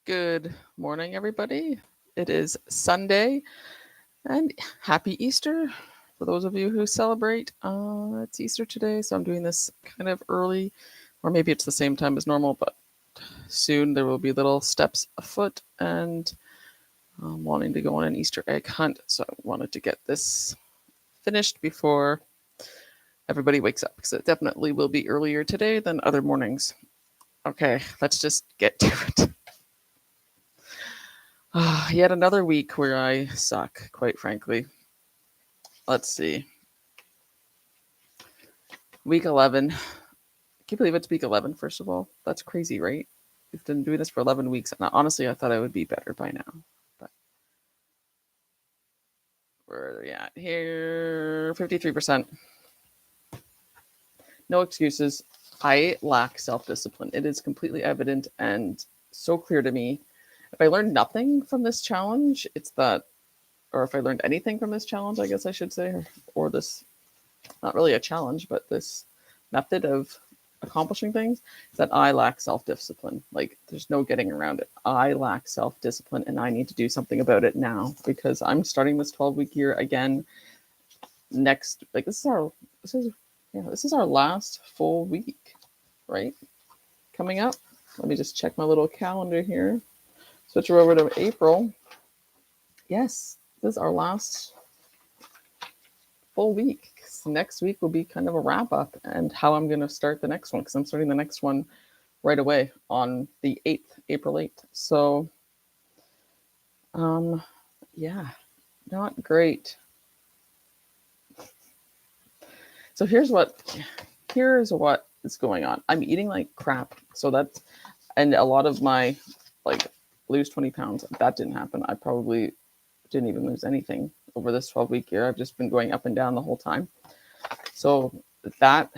Good morning, everybody. It is Sunday, and happy Easter for those of you who celebrate. It's Easter today, so I'm doing this kind of early, or maybe it's the same time as normal, but soon there will be little steps afoot, and I'm wanting to go on an Easter egg hunt, so I wanted to get this finished before everybody wakes up, because it definitely will be earlier today than other mornings. Okay, let's just get to it. Yet another week where I suck, quite frankly. Let's see. Week 11. Can you believe it's week 11, first of all? That's crazy, right? We've been doing this for 11 weeks. And honestly, I thought I would be better by now. But where are we at here? 53%. No excuses. I lack self discipline. It is completely evident and so clear to me. If I learned nothing from this challenge, it's that, or if I learned anything from this challenge, I guess I should say, or this, not really a challenge, but this method of accomplishing things, is that I lack self-discipline. Like, there's no getting around it. I lack self-discipline, and I need to do something about it now, because I'm starting this 12-week year again next. Like, this is our last full week, right? Coming up. Let me just check my little calendar here. Switch her over to April. Yes, this is our last full week. Next week will be kind of a wrap up and how I'm going to start the next one, because I'm starting the next one right away on the 8th, April 8th. So, yeah, not great. So here's what is going on. I'm eating like crap. So that's, and a lot of my, like, lose 20 pounds, that didn't happen. I probably didn't even lose anything over this 12-week year. I've just been going up and down the whole time. So that,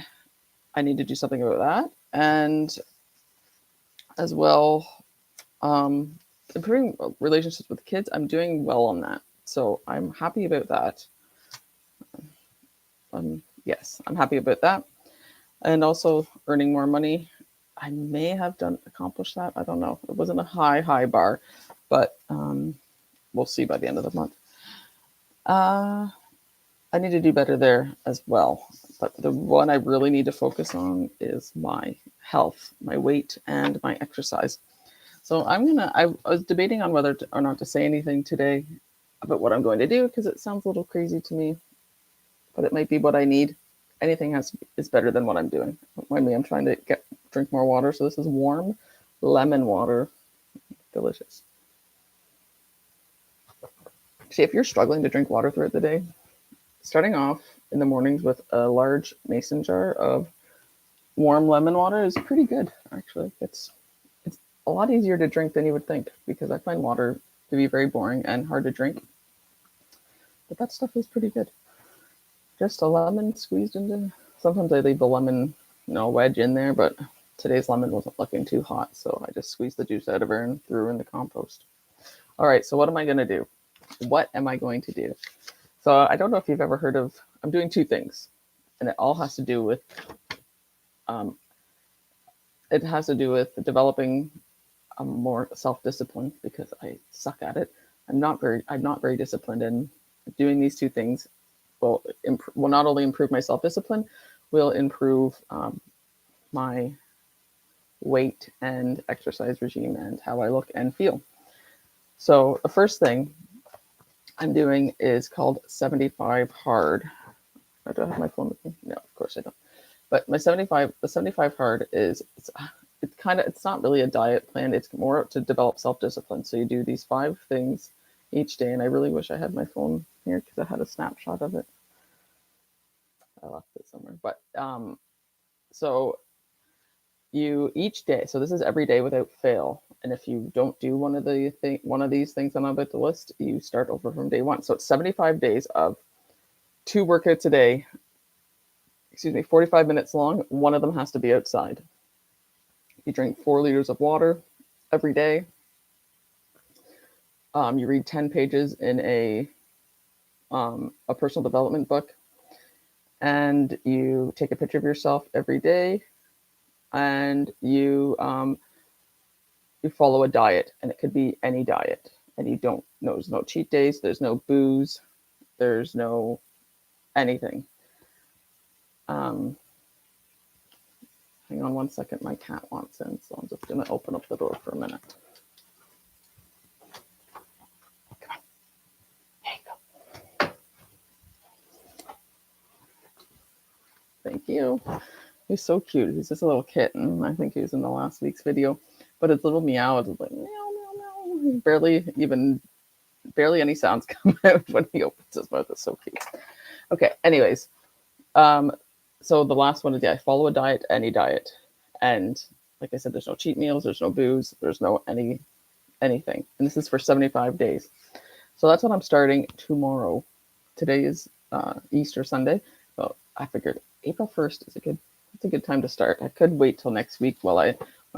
I need to do something about that. And as well, improving relationships with kids, I'm doing well on that. So I'm happy about that. Yes, I'm happy about that. And also earning more money. I may have accomplished that. I don't know. It wasn't a high bar, but we'll see by the end of the month. I need to do better there as well. But the one I really need to focus on is my health, my weight, and my exercise. So I was debating on whether or not to say anything today about what I'm going to do, because it sounds a little crazy to me, but it might be what I need. Anything is better than what I'm doing. Don't mind me, I'm trying to drink more water. So this is warm lemon water. Delicious. See, if you're struggling to drink water throughout the day, starting off in the mornings with a large mason jar of warm lemon water is pretty good, actually. It's a lot easier to drink than you would think, because I find water to be very boring and hard to drink. But that stuff is pretty good. Just a lemon squeezed into. Sometimes I leave the lemon, wedge in there, but today's lemon wasn't looking too hot, so I just squeezed the juice out of her and threw her in the compost. All right, so what am I going to do? What am I going to do? So I don't know if you've ever heard of. I'm doing two things, and it all has to do with. It has to do with developing more self-discipline, because I suck at it. I'm not very disciplined, and doing these two things will not only improve my self-discipline, will improve my weight and exercise regime and how I look and feel. So the first thing I'm doing is called 75 hard. Do I have my phone with me? No, of course I don't. But the 75 hard is, it's not really a diet plan. It's more to develop self-discipline. So you do these 5 things each day. And I really wish I had my phone here, because I had a snapshot of it. I left it somewhere. But so you each day. So this is every day without fail. And if you don't do one of these things I'm about to list, you start over from day 1. So it's 75 days of 2 workouts a day. 45 minutes long. One of them has to be outside. You drink 4 liters of water every day. You read 10 pages in a personal development book, and you take a picture of yourself every day, and you you follow a diet, and it could be any diet. And you don't, no, there's no cheat days, there's no booze, there's no anything. Um, Hang on one second, my cat wants in, so I'm just gonna open up the door for a minute. Come on, here you go. Thank you. He's so cute. He's just a little kitten. I think he was in the last week's video, but his little meow is like meow meow meow. Barely any sounds come out when he opens his mouth. It's so cute. Okay. Anyways, so the last one is, yeah, follow a diet, any diet, and like I said, there's no cheat meals, there's no booze, there's no anything, and this is for 75 days. So that's what I'm starting tomorrow. Today is Easter Sunday. So I figured April 1st is a good time to start. I could wait till next week when I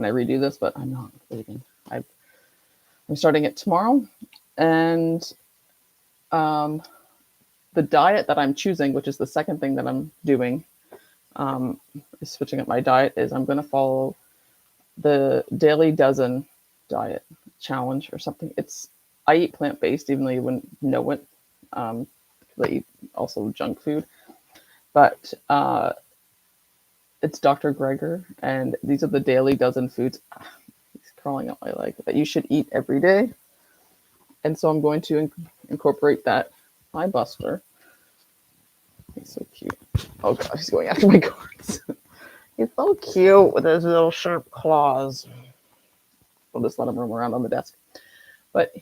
redo this, but I'm not waiting. I'm starting it tomorrow, and the diet that I'm choosing, which is the second thing that I'm doing, is switching up my diet. Is I'm going to follow the Daily Dozen diet challenge or something. I eat plant-based, even though you wouldn't know it. I eat also junk food, but it's Dr. Greger, and these are the Daily Dozen foods. He's crawling up my leg that you should eat every day, and so I'm going to incorporate that. Hi, Buster. He's so cute. Oh god, he's going after my cards. He's so cute with his little sharp claws. We'll just let him roam around on the desk. But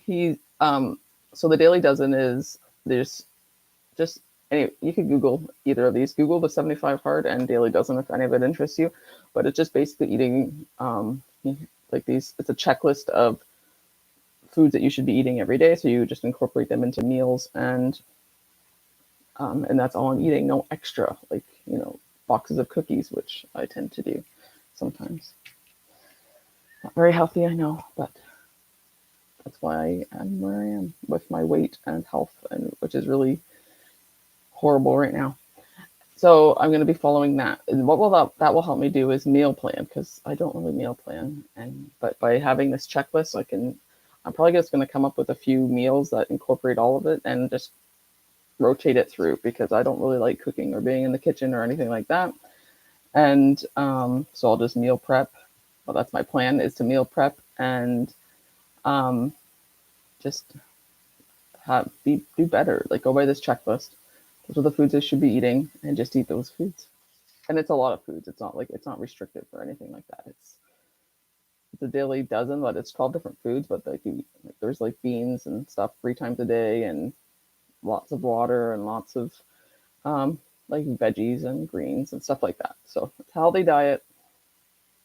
so the Daily Dozen is, there's just, anyway, you could Google either of these. Google the 75 Hard and Daily Dozen if any of it interests you. But it's just basically eating like these. It's a checklist of foods that you should be eating every day. So you just incorporate them into meals, and that's all I'm eating. No extra, like, boxes of cookies, which I tend to do sometimes. Not very healthy, I know, but that's why I am where I am with my weight and health, and which is really horrible right now. So I'm going to be following that. And what will that will help me do is meal plan, because I don't really meal plan. But by having this checklist, I'm probably just going to come up with a few meals that incorporate all of it and just rotate it through, because I don't really like cooking or being in the kitchen or anything like that. And so I'll just meal prep. Well, that's my plan, is to meal prep and just do better. Like, go by this checklist. Those are the foods I should be eating, and just eat those foods. And it's a lot of foods. It's not restrictive or anything like that. It's a Daily Dozen, but it's 12 different foods. But there's like beans and stuff 3 times a day, and lots of water, and lots of like veggies and greens and stuff like that. So it's a healthy diet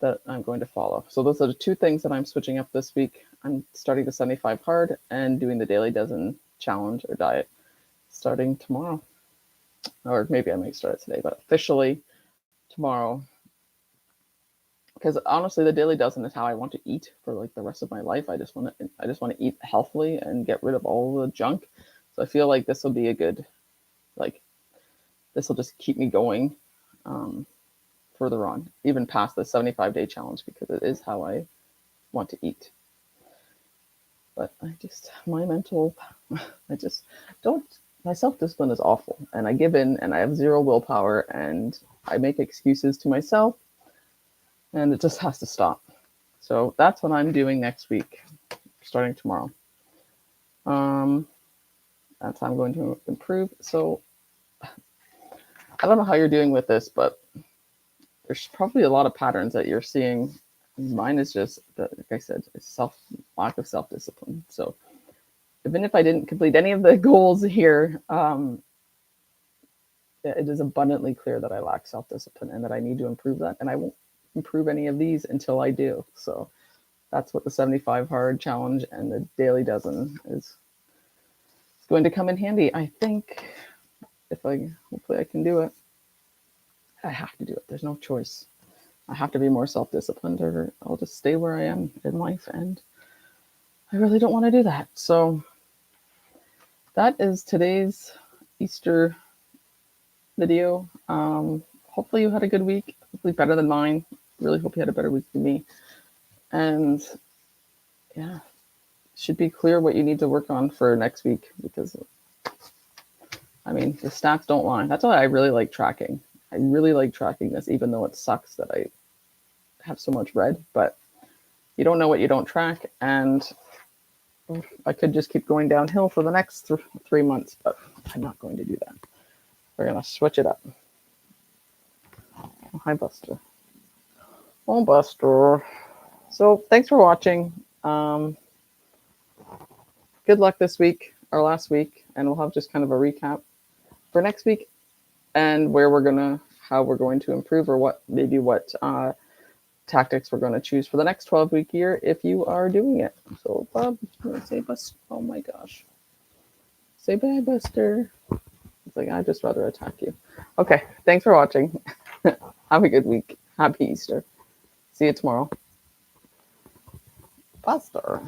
that I'm going to follow. So those are the 2 things that I'm switching up this week. I'm starting the 75 Hard and doing the Daily Dozen challenge or diet starting tomorrow. Or maybe I might start it today, but officially tomorrow. Because honestly, the Daily Dozen is how I want to eat for like the rest of my life. I just want to eat healthily and get rid of all the junk. So I feel like this will be a good, like, this will just keep me going further on, even past the 75-day challenge, because it is how I want to eat. But my self-discipline is awful, and I give in, and I have zero willpower, and I make excuses to myself, and it just has to stop. So that's what I'm doing next week, starting tomorrow. That's how I'm going to improve. So I don't know how you're doing with this, but there's probably a lot of patterns that you're seeing. Mine is just, like I said, lack of self-discipline. So even if I didn't complete any of the goals here, it is abundantly clear that I lack self-discipline and that I need to improve that. And I won't improve any of these until I do. So that's what the 75 Hard challenge and the Daily Dozen is going to come in handy. I think hopefully I can do it. I have to do it. There's no choice. I have to be more self-disciplined, or I'll just stay where I am in life. And I really don't want to do that. So that is today's Easter video. Hopefully you had a good week. Hopefully better than mine. Really hope you had a better week than me. And yeah, should be clear what you need to work on for next week, because I mean, the stats don't lie. That's why I really like tracking. I really like tracking this, even though it sucks that I have so much red, but you don't know what you don't track. And I could just keep going downhill for the next 3 months, but I'm not going to do that. We're going to switch it up. Oh, hi, Buster. Oh, Buster. So thanks for watching. Good luck this week, our last week, and we'll have just kind of a recap for next week and how we're going to improve, or what tactics we're going to choose for the next 12-week year if you are doing it. So, Bob, you want to say Buster? Oh my gosh. Say bye, Buster. It's like, I'd just rather attack you. Okay, thanks for watching. Have a good week. Happy Easter. See you tomorrow. Buster.